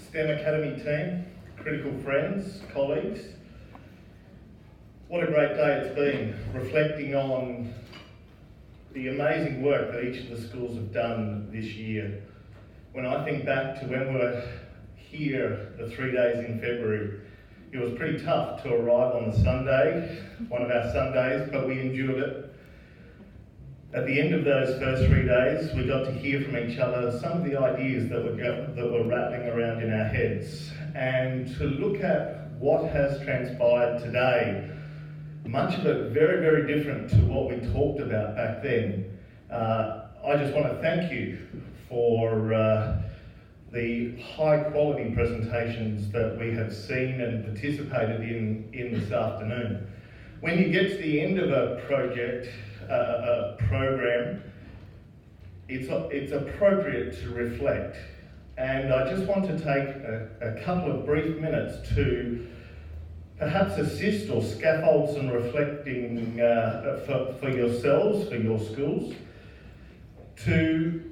STEM Academy team, critical friends, colleagues. What a great day it's been, reflecting on the amazing work that each of the schools have done this year. When I think back to when we were here the 3 days in February, it was pretty tough to arrive on the Sunday, one of our Sundays, but we endured it. At the end of those first 3 days, we got to hear from each other some of the ideas that were rattling around in our heads, and to look at what has transpired today, much of it very, very different to what we talked about back then. I just want to thank you for the high quality presentations that we have seen and participated in this afternoon. When you get to the end of a project, a program, it's appropriate to reflect. And I just want to take a couple of brief minutes to perhaps assist or scaffold some reflecting for yourselves, for your schools, to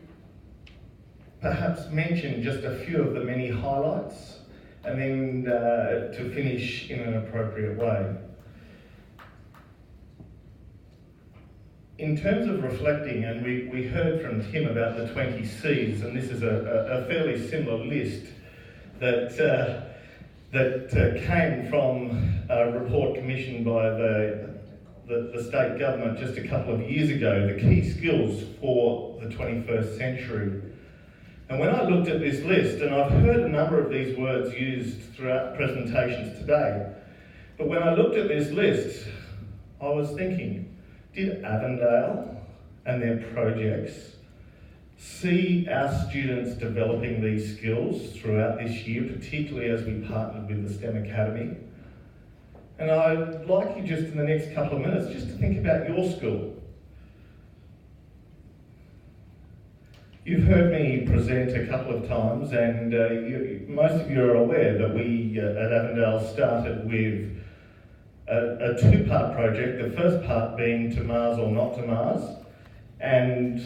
perhaps mention just a few of the many highlights, and then to finish in an appropriate way. In terms of reflecting, and we heard from Tim about the 20 C's, and this is a fairly similar list that came from a report commissioned by the state government just a couple of years ago, the key skills for the 21st century. And when I looked at this list, and I've heard a number of these words used throughout presentations today, but when I looked at this list, I was thinking, did Avondale and their projects see our students developing these skills throughout this year, particularly as we partnered with the STEM Academy? And I'd like you just in the next couple of minutes just to think about your school. You've heard me present a couple of times, and most of you are aware that we at Avondale started with a two-part project, the first part being to Mars or not to Mars, and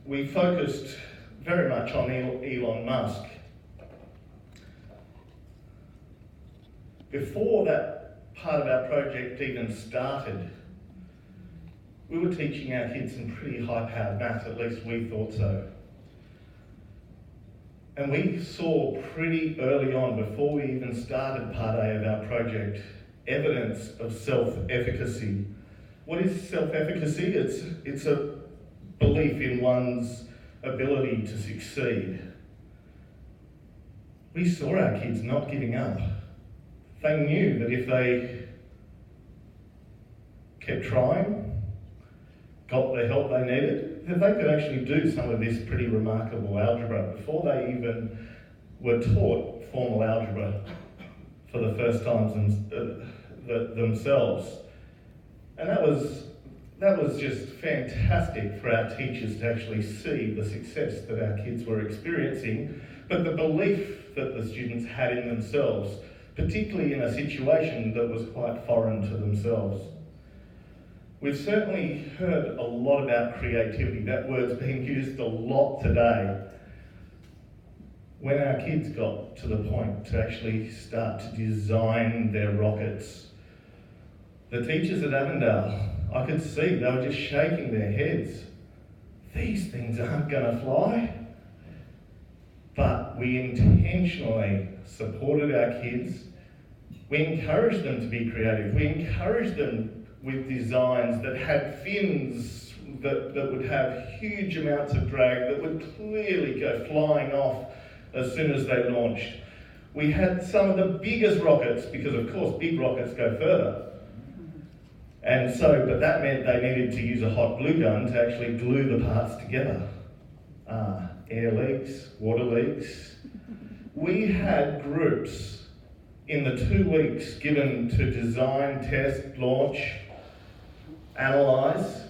we focused very much on Elon Musk. Before that part of our project even started, we were teaching our kids some pretty high-powered maths, at least we thought so. And we saw pretty early on, before we even started part A of our project, evidence of self-efficacy. What is self-efficacy? It's a belief in one's ability to succeed. We saw our kids not giving up. They knew that if they kept trying, got the help they needed, that they could actually do some of this pretty remarkable algebra before they even were taught formal algebra for the first times themselves. And that was just fantastic for our teachers to actually see the success that our kids were experiencing, but the belief that the students had in themselves, particularly in a situation that was quite foreign to themselves. We've certainly heard a lot about creativity. That word's being used a lot today. When our kids got to the point to actually start to design their rockets, the teachers at Avondale, I could see they were just shaking their heads. These things aren't going to fly. But we intentionally supported our kids. We encouraged them to be creative. We encouraged them with designs that had fins that would have huge amounts of drag, that would clearly go flying off as soon as they launched. We had some of the biggest rockets, because of course big rockets go further. And so, but that meant they needed to use a hot glue gun to actually glue the parts together. Air leaks, water leaks. We had groups in the 2 weeks given to design, test, launch, analyse,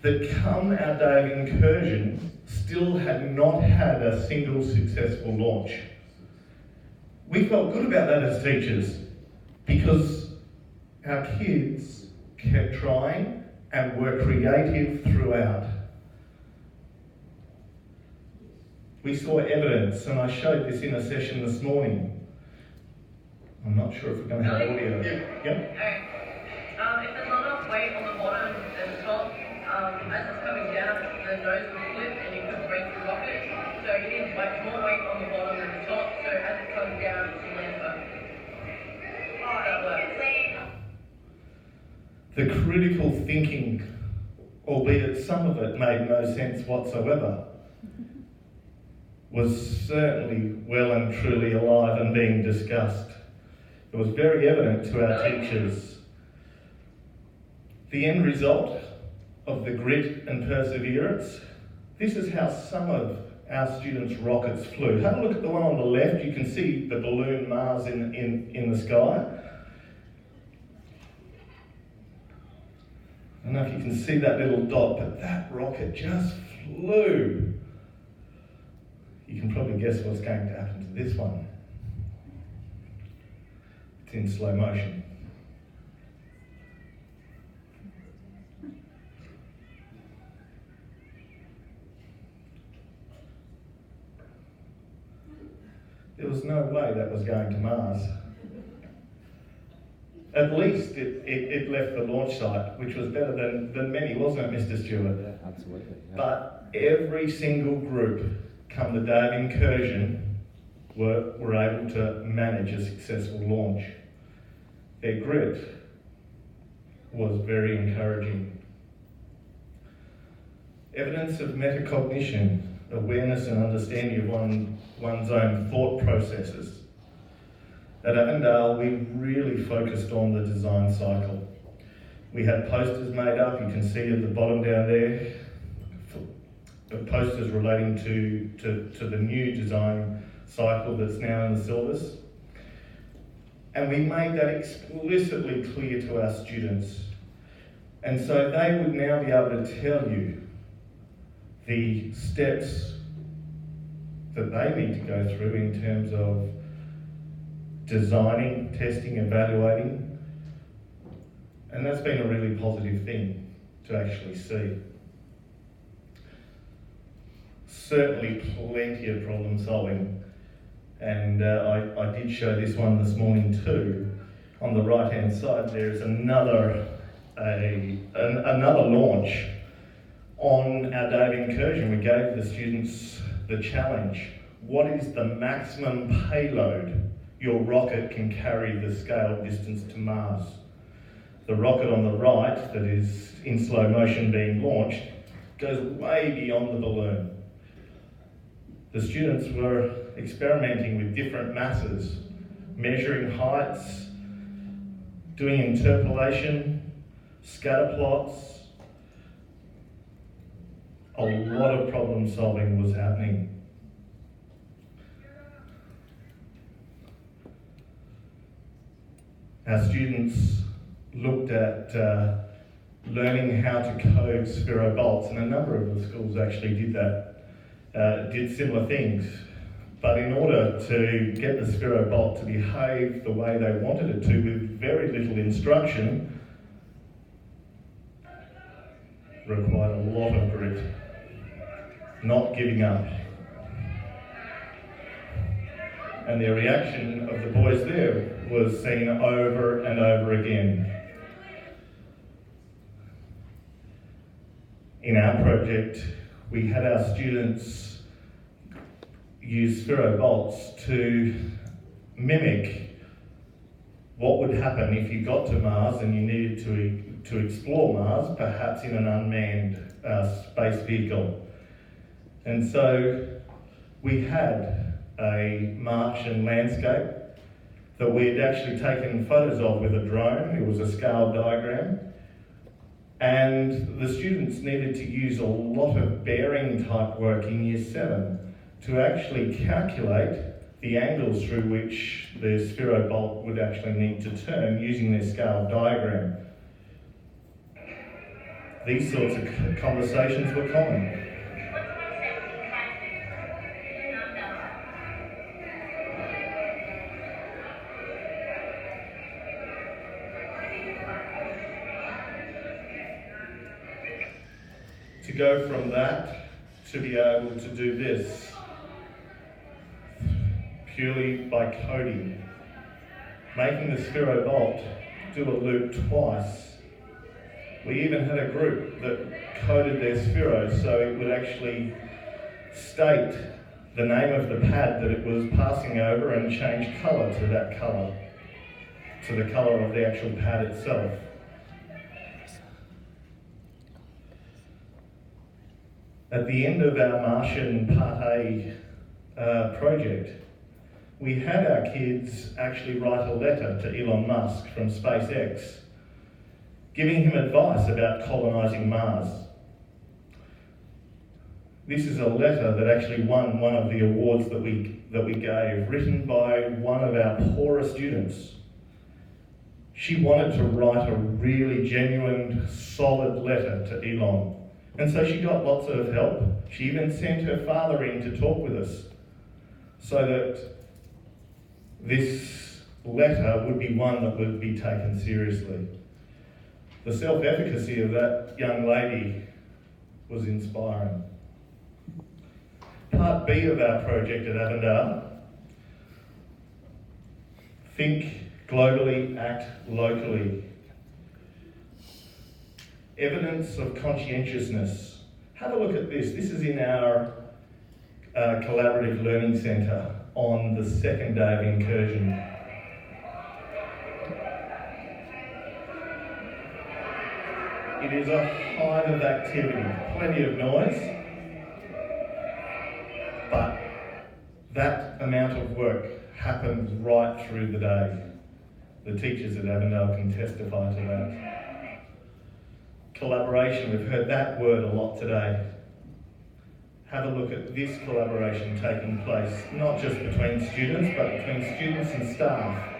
that come our day of incursion still had not had a single successful launch. We felt good about that as teachers because our kids kept trying and were creative throughout. We saw evidence, and I showed this in a session this morning. I'm not sure if we're going to have audio. Yep. Alright. If there's not enough weight on the bottom and the top, as it's coming down, the nose will flip and you could break the rocket. So you need more weight on the bottom than the top, so as it comes down, it's land firm. That works. The critical thinking, albeit some of it made no sense whatsoever, was certainly well and truly alive and being discussed. It was very evident to our teachers. The end result of the grit and perseverance, this is how some of our students' rockets flew. Have a look at the one on the left. You can see the balloon Mars in the sky. I don't know if you can see that little dot, but that rocket just flew. You can probably guess what's going to happen to this one. It's in slow motion. There was no way that was going to Mars. At least it left the launch site, which was better than many, wasn't it, Mr. Stewart? Yeah, absolutely. Yeah. But every single group, come the day of incursion, were able to manage a successful launch. Their grit was very encouraging. Evidence of metacognition, awareness and understanding of one's own thought processes. At Avondale, we really focused on the design cycle. We had posters made up, you can see at the bottom down there, posters relating to the new design cycle that's now in the syllabus. And we made that explicitly clear to our students. And so they would now be able to tell you the steps that they need to go through in terms of designing, testing, evaluating. And that's been a really positive thing to actually see. Certainly plenty of problem solving. And I did show this one this morning too. On the right hand side there's another launch. On our day of incursion, we gave the students the challenge. What is the maximum payload your rocket can carry the scale distance to Mars? The rocket on the right, that is in slow motion being launched, goes way beyond the balloon. The students were experimenting with different masses, measuring heights, doing interpolation, scatter plots. A lot of problem solving was happening. Our students looked at learning how to code Sphero bolts, and a number of the schools actually did that, did similar things. But in order to get the Sphero bolt to behave the way they wanted it to, with very little instruction, required a lot of grit, not giving up. And the reaction of the boys there was seen over and over again. In our project, we had our students use Sphero bolts to mimic what would happen if you got to Mars and you needed to explore Mars, perhaps in an unmanned space vehicle. And so we had a Martian landscape that we had actually taken photos of with a drone. It was a scale diagram. And the students needed to use a lot of bearing type work in Year 7 to actually calculate the angles through which the Sphero bolt would actually need to turn using their scale diagram. These sorts of conversations were common. To go from that to be able to do this purely by coding, making the Sphero bolt do a loop twice. We even had a group that coded their Sphero so it would actually state the name of the pad that it was passing over and change colour to that colour, to the colour of the actual pad itself. At the end of our Martian Part A project, we had our kids actually write a letter to Elon Musk from SpaceX, giving him advice about colonising Mars. This is a letter that actually won one of the awards that we gave, written by one of our poorer students. She wanted to write a really genuine, solid letter to Elon. And so she got lots of help. She even sent her father in to talk with us so that this letter would be one that would be taken seriously. The self-efficacy of that young lady was inspiring. Part B of our project at Avondale, think globally, act locally. Evidence of conscientiousness. Have a look at this. This is in our collaborative learning centre on the second day of incursion. It is a hive of activity, plenty of noise, but that amount of work happens right through the day. The teachers at Avondale can testify to that. Collaboration, we've heard that word a lot today. Have a look at this collaboration taking place, not just between students, but between students and staff.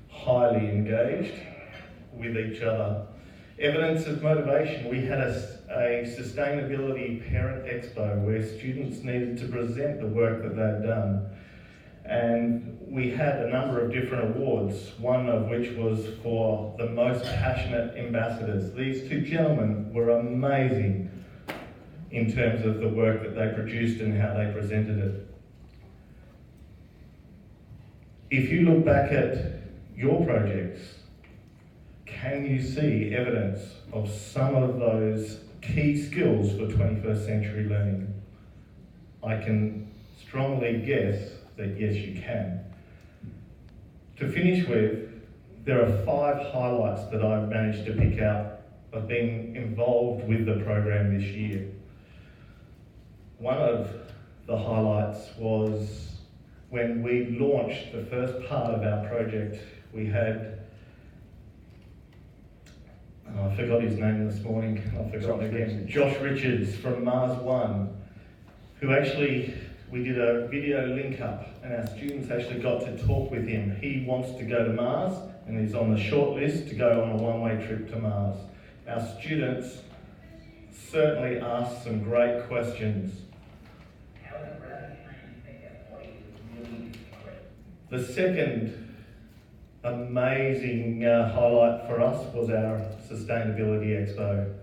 Highly engaged with each other. Evidence of motivation. We had a sustainability parent expo where students needed to present the work that they'd done. And we had a number of different awards, one of which was for the most passionate ambassadors. These two gentlemen were amazing in terms of the work that they produced and how they presented it. If you look back at your projects, can you see evidence of some of those key skills for 21st century learning? I can strongly guess that yes, you can. To finish with, there are 5 highlights that I've managed to pick out of being involved with the program this year. One of the highlights was when we launched the first part of our project. We had, I forgot his name this morning, I've forgotten again, Josh Richards from Mars One, who actually, we did a video link up and our students actually got to talk with him. He wants to go to Mars and he's on the short list to go on a one-way trip to Mars. Our students certainly asked some great questions. The second amazing highlight for us was our Sustainability Expo.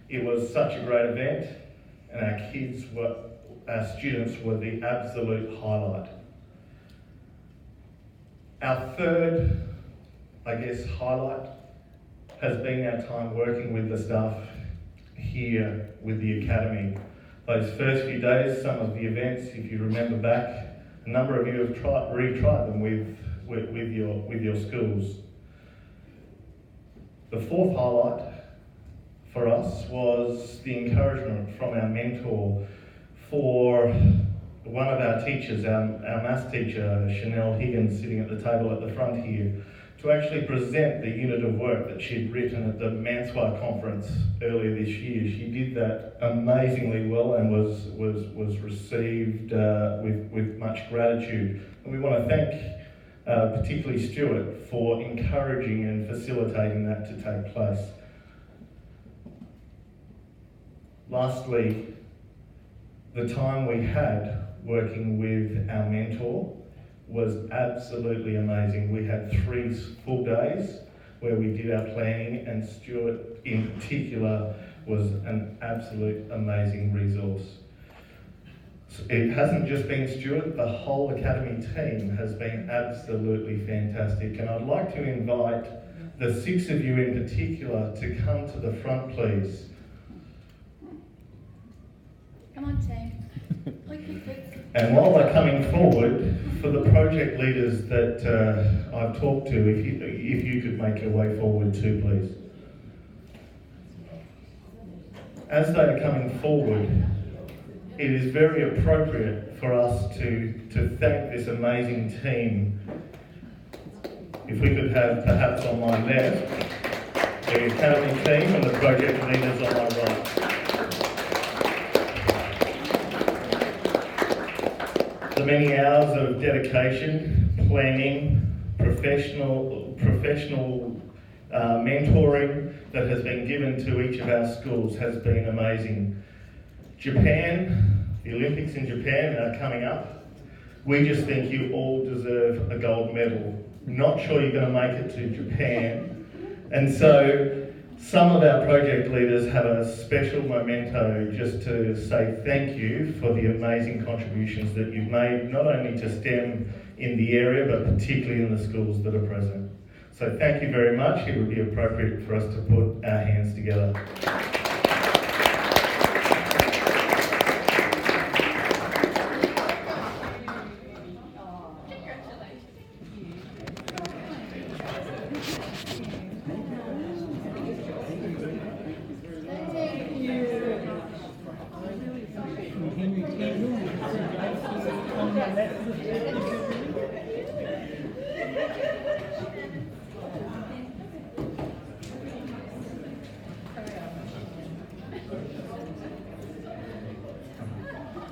It was such a great event and our students were the absolute highlight. Our third, highlight has been our time working with the staff here with the Academy. Those first few days, some of the events, if you remember back, a number of you have retried them with your schools. The fourth highlight for us was the encouragement from our mentor for one of our teachers, our maths teacher, Chanel Higgins, sitting at the table at the front here, to actually present the unit of work that she'd written at the Mansoir conference earlier this year. She did that amazingly well and was received with much gratitude. And we want to thank particularly Stuart for encouraging and facilitating that to take place. Lastly, the time we had working with our mentor was absolutely amazing. We had 3 full days where we did our planning, and Stuart in particular was an absolute amazing resource. It hasn't just been Stuart, the whole Academy team has been absolutely fantastic, and I'd like to invite the 6 of you in particular to come to the front, please. Come on, team. Quick. And while they're coming forward, for the project leaders that I've talked to, if you could make your way forward too, please. As they are coming forward, it is very appropriate for us to thank this amazing team. If we could have, perhaps on my left, the Academy team and the project leaders on my right. The many hours of dedication, planning, professional mentoring that has been given to each of our schools has been amazing. Japan, the Olympics in Japan are coming up. We just think you all deserve a gold medal. Not sure you're going to make it to Japan. And so some of our project leaders have a special memento just to say thank you for the amazing contributions that you've made, not only to STEM in the area, but particularly in the schools that are present. So thank you very much. It would be appropriate for us to put our hands together.